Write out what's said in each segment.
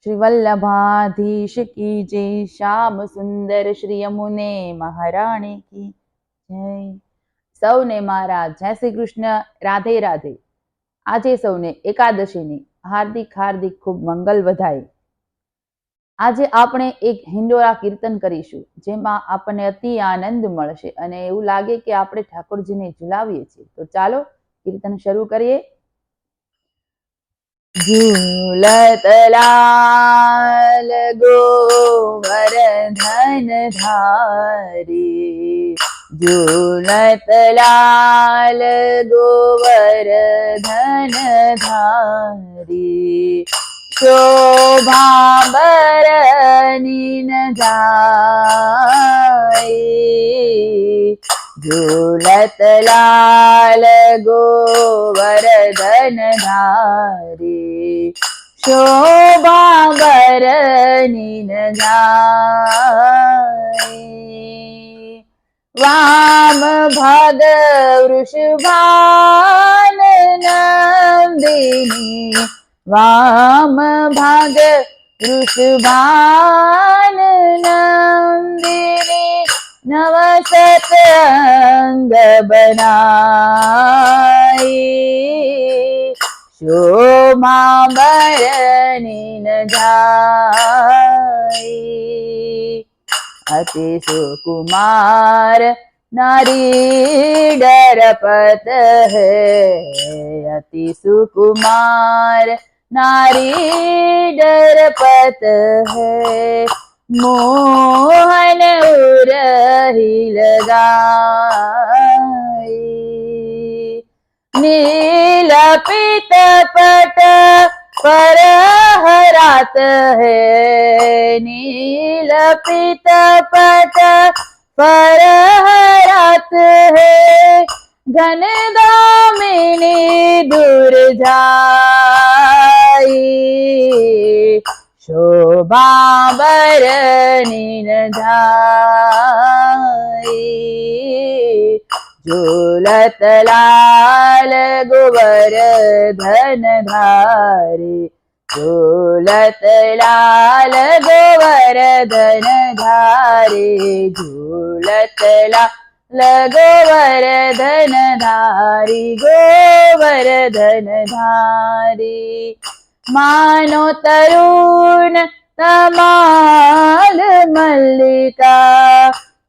श्री वल्लभाधीश की जय। श्याम सुंदर श्री यमुने महाराणी की जय। સૌને મારા જય શ્રી કૃષ્ણ, રાધે રાધે। આજે સૌને એકાદશીની હાર્દિક હાર્દિક ખૂબ મંગલ વધાય। આજે આપણે એક હિંડોળા કીર્તન કરીશું, જેમાં આપણને અતિ આનંદ મળશે અને એવું લાગે કે આપણે ઠાકોરજીને ઝુલાવીએ છીએ। તો ચાલો કીર્તન શરૂ કરીએ। झूलत लाल गोवर्धन धारी, झूलत लाल गोवर्धन धारी, शोभा बरनी न जाए। झूलत लाल गोवर्धन धारी, शोभा बरनी न जाए। वाम भाग वृषभान नंदिनी, वाम भाग वृषभान नंदिनी, नवसत अंग बनाई, शोभा बरनी न जाए। अति सुकुमार नारी डरपत है, अति सुकुमार नारी डरपत है, मोहन उरही लगाई। नील पीत पट पर हरात है, नील पीत पट पर हरात है, घन दामिनी दूर जाई, शोभा बरनी न जाए। झूलत लाल गोवर्धन धारी, झूलत लाल गोवर्धन धारी, झूलत लाल गोवर्धन धारी, गोवर्धन धारी। मानो तरुण तमाल मल्लिका,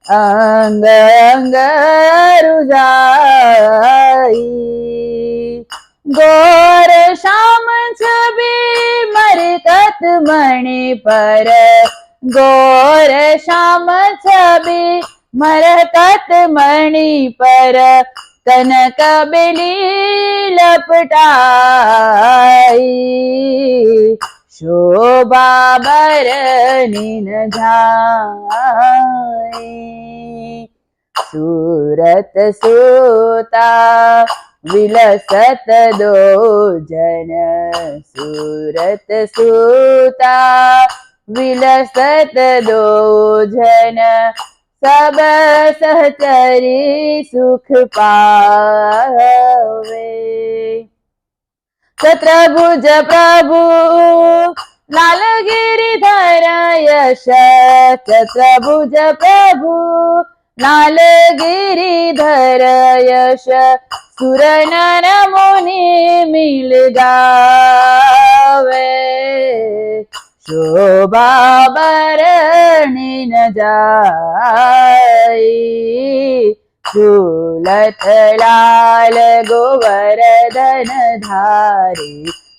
अंग अंग रुजाई, गौर श्याम छवि मरकत मणि पर, गौर श्याम छवि मरकत मणि पर, कनक बेली लपटाई, शोभा बरनी न जाए। सूरत सूता विलसत दो जन, सूरत सूता विलसत दो जन, सब सहचरी सुख पावे। छत्रभुज प्रभु लाल गिरिधर यश, छत्रभुज प्रभु लाल गिरिधर यश, सुर नर मुनि मिल गावे, शोभा बरनी न जाए। झूलत लाल गोवर्धन धारी,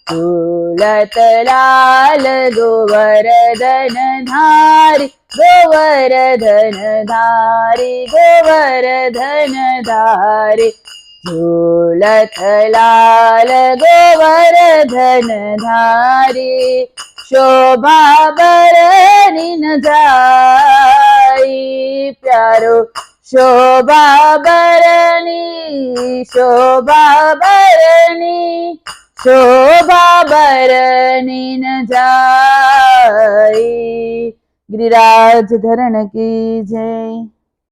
झूलत लाल गोवर्धन धारी, गोवर्धन धारी, गोवर्धन धारी, झूलत लाल गोवर्धन धारी, शोभा बरनी न जाए। प्यारो शोभा बरनी, शोभा बरनी, शोभा बरनी न जाए। गिरिराज धरण की जय।